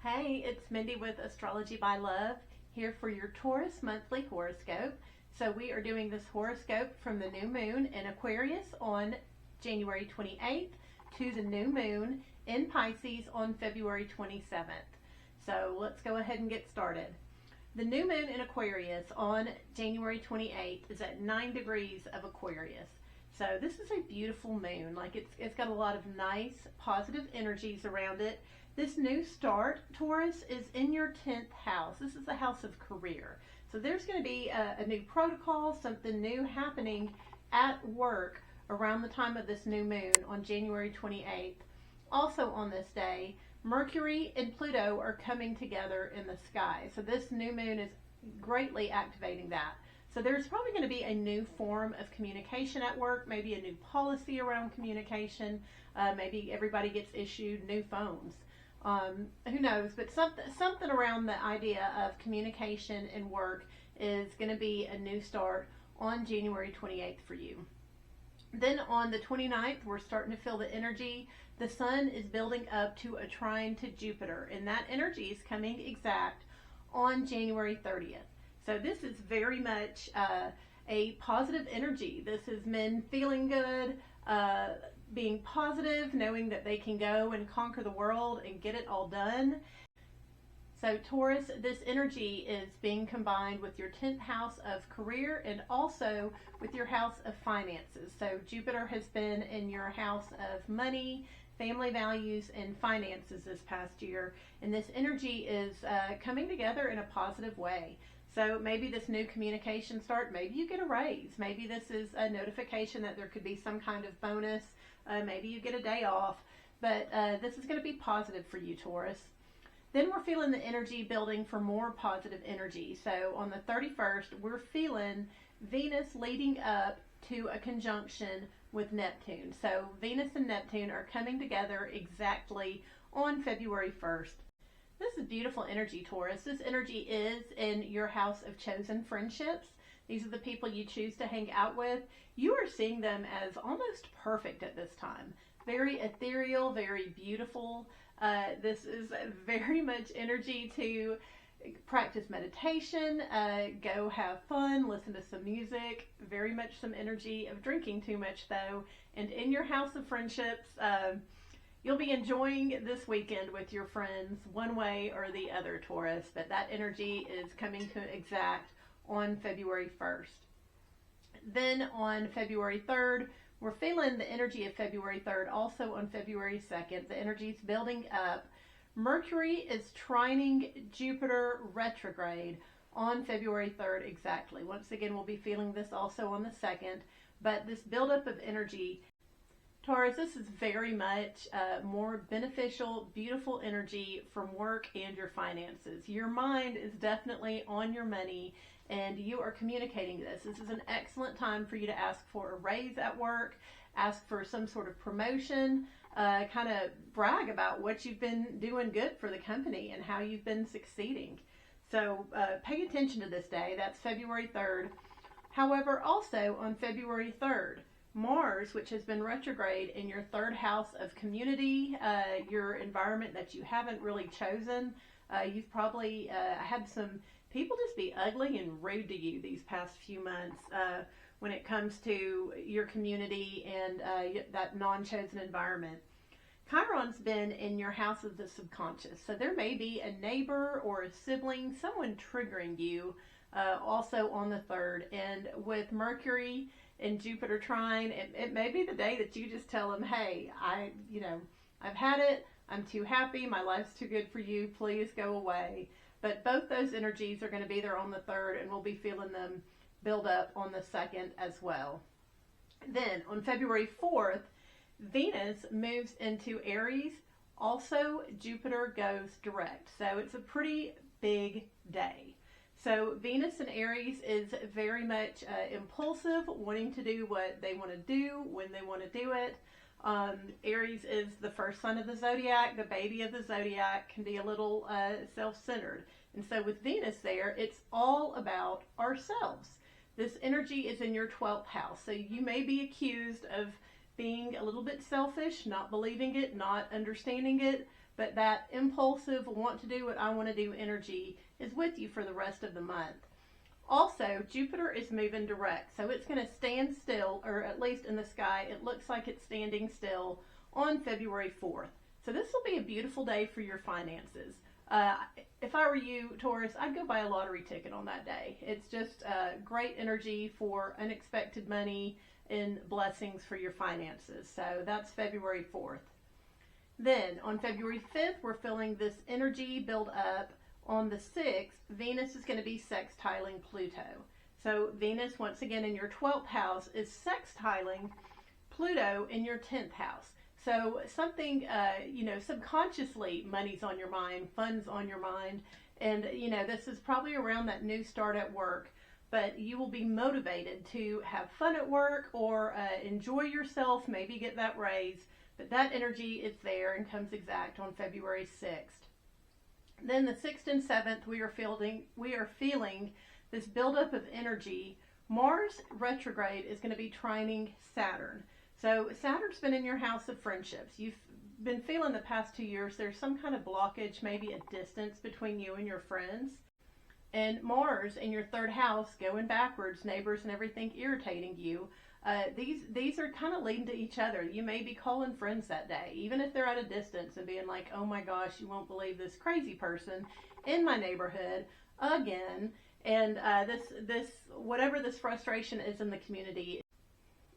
Hey, it's Mindy with Astrology by Love here for your Taurus monthly horoscope. So we are doing this horoscope from the new moon in Aquarius on January 28th to the new moon in Pisces on February 27th. So let's go ahead and get started. The new moon in Aquarius on January 28th is at 9 degrees of Aquarius. So this is a beautiful moon. It's got a lot of nice positive energies around it. This new start, Taurus, is in your 10th house. This is the house of career. So there's going to be a new protocol, something new happening at work around the time of this new moon on January 28th. Also on this day, Mercury and Pluto are coming together in the sky. So this new moon is greatly activating that. So there's probably going to be a new form of communication at work, maybe a new policy around communication. Maybe everybody gets issued new phones. Who knows? But something around the idea of communication and work is going to be a new start on January 28th for you. Then on the 29th, we're starting to feel the energy. The sun is building up to a trine to Jupiter, and that energy is coming exact on January 30th. So this is very much a positive energy. This is men feeling good, being positive, knowing that they can go and conquer the world and get it all done. So Taurus, this energy is being combined with your 10th house of career and also with your house of finances. So Jupiter has been in your house of money, family values, and finances this past year. And this energy is coming together in a positive way. So maybe this new communication start, maybe you get a raise. Maybe this is a notification that there could be some kind of bonus. Maybe you get a day off. But this is going to be positive for you, Taurus. Then we're feeling the energy building for more positive energy. So on the 31st, we're feeling Venus leading up to a conjunction with Neptune. So Venus and Neptune are coming together exactly on February 1st. This is beautiful energy, Taurus. This energy is in your house of chosen friendships. These are the people you choose to hang out with. You are seeing them as almost perfect at this time. Very ethereal, very beautiful. This is very much energy to practice meditation, go have fun, listen to some music. Very much some energy of drinking too much, though. And in your house of friendships, you'll be enjoying this weekend with your friends one way or the other, Taurus, but that energy is coming to exact on February 1st. Then on February 3rd, we're feeling the energy of February 3rd also on February 2nd. The energy is building up. Mercury is trining Jupiter retrograde on February 3rd exactly. Once again, we'll be feeling this also on the 2nd, but this buildup of energy, Taurus, this is very much more beneficial, beautiful energy from work and your finances. Your mind is definitely on your money and you are communicating this. This is an excellent time for you to ask for a raise at work, ask for some sort of promotion, kind of brag about what you've been doing good for the company and how you've been succeeding. So pay attention to this day. That's February 3rd. However, also on February 3rd, Mars, which has been retrograde in your 3rd house of community, your environment that you haven't really chosen. You've probably had some people just be ugly and rude to you these past few months when it comes to your community and that non-chosen environment. Chiron's been in your house of the subconscious. So there may be a neighbor or a sibling, someone triggering you also on the 3rd. And with Mercury and Jupiter trine, it may be the day that you just tell them, hey, I've had it. I'm too happy. My life's too good for you. Please go away. But both those energies are going to be there on the 3rd, and we'll be feeling them build up on the 2nd as well. Then on February 4th, Venus moves into Aries. Also, Jupiter goes direct. So it's a pretty big day. So Venus in Aries is very much impulsive, wanting to do what they want to do when they want to do it. Aries is the first sign of the zodiac, the baby of the zodiac, can be a little self-centered. And so with Venus there, it's all about ourselves. This energy is in your 12th house. So you may be accused of being a little bit selfish, not believing it, not understanding it, but that impulsive, want to do what I want to do energy is with you for the rest of the month. Also, Jupiter is moving direct, so it's going to stand still, or at least in the sky, it looks like it's standing still on February 4th. So this will be a beautiful day for your finances. If I were you, Taurus, I'd go buy a lottery ticket on that day. It's just great energy for unexpected money and blessings for your finances. So that's February 4th. Then on February 5th, we're feeling this energy build up. On the 6th, Venus is going to be sextiling Pluto. So Venus, once again, in your 12th house, is sextiling Pluto in your 10th house. So something, subconsciously money's on your mind, funds on your mind. And, this is probably around that new start at work. But you will be motivated to have fun at work or enjoy yourself, maybe get that raise. But that energy is there and comes exact on February 6th. Then the 6th and 7th, we are feeling this buildup of energy. Mars retrograde is going to be trining Saturn. So Saturn's been in your house of friendships. You've been feeling the past 2 years there's some kind of blockage, maybe a distance between you and your friends. And Mars in your 3rd house, going backwards, neighbors and everything irritating you. These are kind of leading to each other. You may be calling friends that day, even if they're at a distance, and being like, oh my gosh, you won't believe this crazy person in my neighborhood again. And whatever this frustration is in the community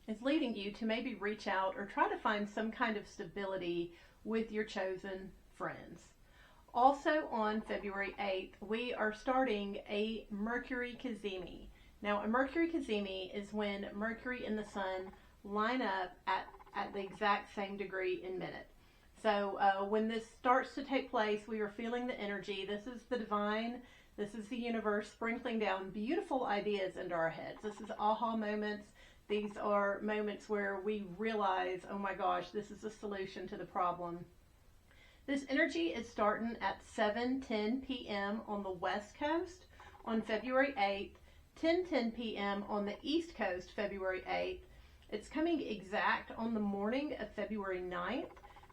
is leading you to maybe reach out or try to find some kind of stability with your chosen friends. Also on February 8th, we are starting a Mercury Cazimi. Now, a Mercury Cazimi is when Mercury and the Sun line up at the exact same degree in minute. So when this starts to take place, we are feeling the energy. This is the divine. This is the universe sprinkling down beautiful ideas into our heads. This is aha moments. These are moments where we realize, oh my gosh, this is a solution to the problem. This energy is starting at 7:10 p.m. on the West Coast on February 8th. 10:10 p.m. on the East Coast, February 8th. It's coming exact on the morning of February 9th.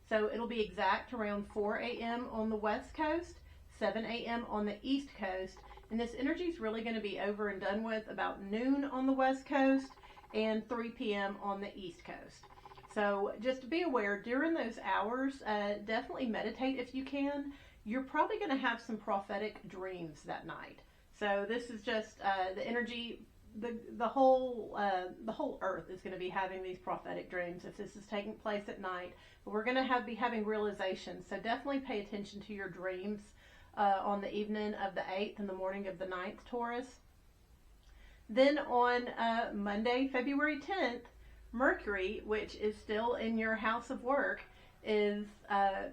So it'll be exact around 4 a.m. on the West Coast, 7 a.m. on the East Coast. And this energy is really going to be over and done with about noon on the West Coast and 3 p.m. on the East Coast. So just to be aware, during those hours, definitely meditate if you can. You're probably going to have some prophetic dreams that night. So this is just the energy. The whole earth is going to be having these prophetic dreams if this is taking place at night. But we're going to be having realizations. So definitely pay attention to your dreams on the evening of the 8th and the morning of the 9th, Taurus. Then on Monday, February 10th, Mercury, which is still in your house of work, is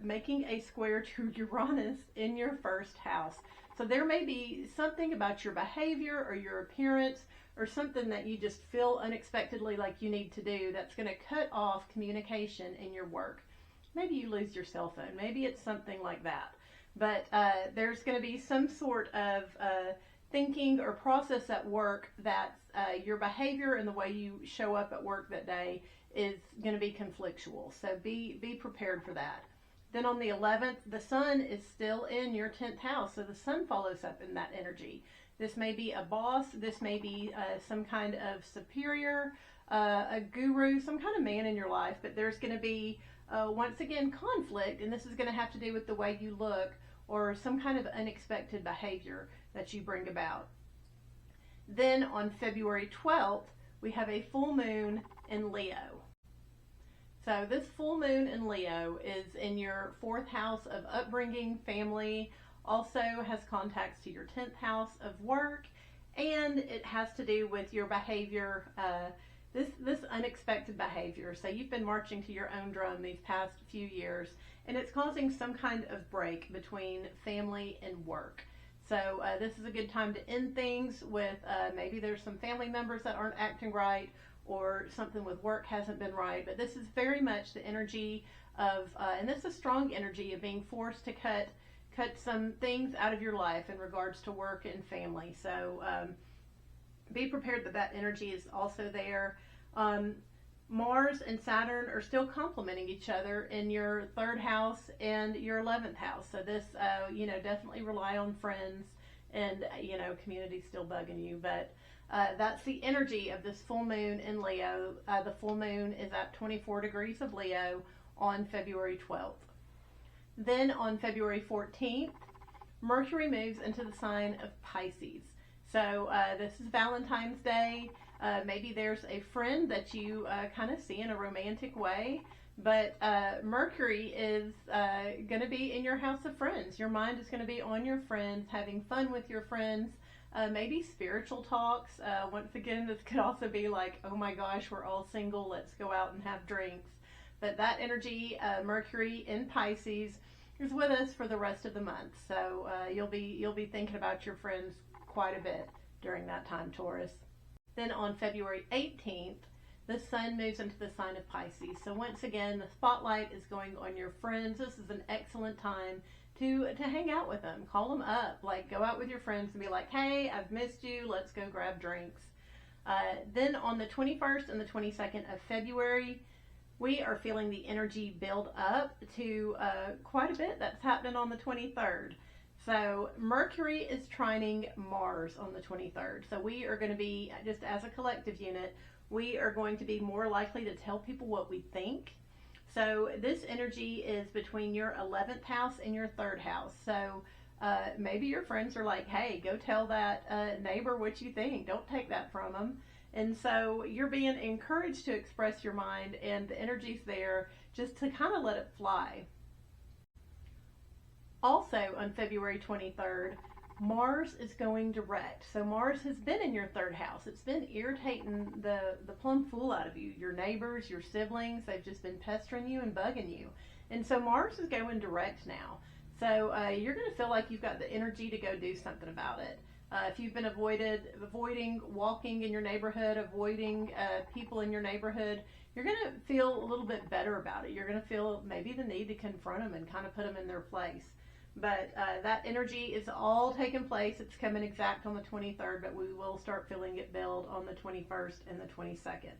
making a square to Uranus in your 1st house. So there may be something about your behavior or your appearance or something that you just feel unexpectedly like you need to do that's going to cut off communication in your work. Maybe you lose your cell phone. Maybe it's something like that. But there's going to be some sort of thinking or process at work that your behavior and the way you show up at work that day is going to be conflictual. So be prepared for that. Then on the 11th, the Sun is still in your 10th house, so the Sun follows up in that energy. This may be a boss, this may be some kind of superior, a guru, some kind of man in your life, but there's going to be, once again, conflict, and this is going to have to do with the way you look or some kind of unexpected behavior that you bring about. Then on February 12th, we have a full moon in Leo. So this full moon in Leo is in your 4th house of upbringing, family, also has contacts to your 10th house of work, and it has to do with your behavior, this unexpected behavior. So you've been marching to your own drum these past few years, and it's causing some kind of break between family and work. So this is a good time to end things with maybe there's some family members that aren't acting right, or something with work hasn't been right. But this is very much the energy of, and this is a strong energy of being forced to cut some things out of your life in regards to work and family. So be prepared that energy is also there. Mars and Saturn are still complementing each other in your 3rd house and your 11th house. So this, definitely rely on friends and, community still bugging you. But that's the energy of this full moon in Leo. The full moon is at 24 degrees of Leo on February 12th. Then on February 14th, Mercury moves into the sign of Pisces. So this is Valentine's Day. Maybe there's a friend that you kind of see in a romantic way, but Mercury is going to be in your house of friends. Your mind is going to be on your friends, having fun with your friends, maybe spiritual talks. Once again, this could also be like, oh my gosh, we're all single, let's go out and have drinks. But that energy, Mercury in Pisces, is with us for the rest of the month. So you'll be thinking about your friends quite a bit during that time, Taurus. Then on February 18th, the sun moves into the sign of Pisces. So once again, the spotlight is going on your friends. This is an excellent time to hang out with them. Call them up. Like, go out with your friends and be like, hey, I've missed you. Let's go grab drinks. Then on the 21st and the 22nd of February, we are feeling the energy build up to quite a bit. That's happening on the 23rd. So Mercury is trining Mars on the 23rd. So we are going to be, just as a collective unit, we are going to be more likely to tell people what we think. So this energy is between your 11th house and your 3rd house. So maybe your friends are like, hey, go tell that neighbor what you think. Don't take that from them. And so you're being encouraged to express your mind, and the energy's there just to kind of let it fly. Also on February 23rd, Mars is going direct. So Mars has been in your 3rd house. It's been irritating the plumb fool out of you. Your neighbors, your siblings, they've just been pestering you and bugging you. And so Mars is going direct now. So you're going to feel like you've got the energy to go do something about it. If you've been avoiding walking in your neighborhood, avoiding people in your neighborhood, you're going to feel a little bit better about it. You're going to feel maybe the need to confront them and kind of put them in their place. But that energy is all taking place. It's coming exact on the 23rd, but we will start feeling it build on the 21st and the 22nd.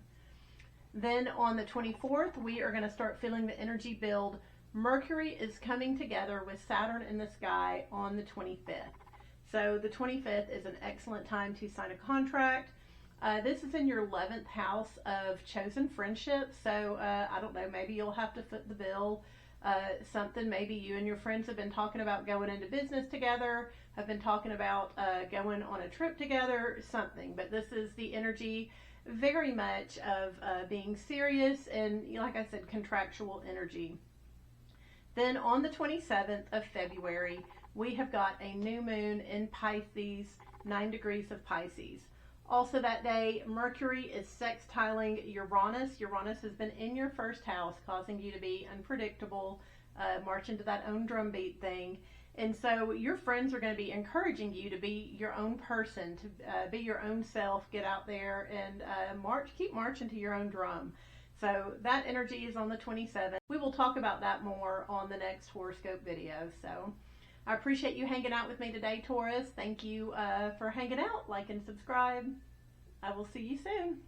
Then on the 24th, we are going to start feeling the energy build. Mercury is coming together with Saturn in the sky on the 25th. So the 25th is an excellent time to sign a contract. This is in your 11th house of chosen friendships. So I don't know, maybe you'll have to foot the bill. Something maybe you and your friends have been talking about going into business together, have been talking about going on a trip together, something. But this is the energy very much of being serious and, like I said, contractual energy. Then on the 27th of February, we have got a new moon in Pisces, 9 degrees of Pisces. Also that day, Mercury is sextiling Uranus. Uranus has been in your 1st house, causing you to be unpredictable, march into that own drumbeat thing. And so your friends are going to be encouraging you to be your own person, to be your own self, get out there and keep marching to your own drum. So that energy is on the 27th. We will talk about that more on the next horoscope video. So I appreciate you hanging out with me today, Taurus. Thank you for hanging out. Like and subscribe. I will see you soon.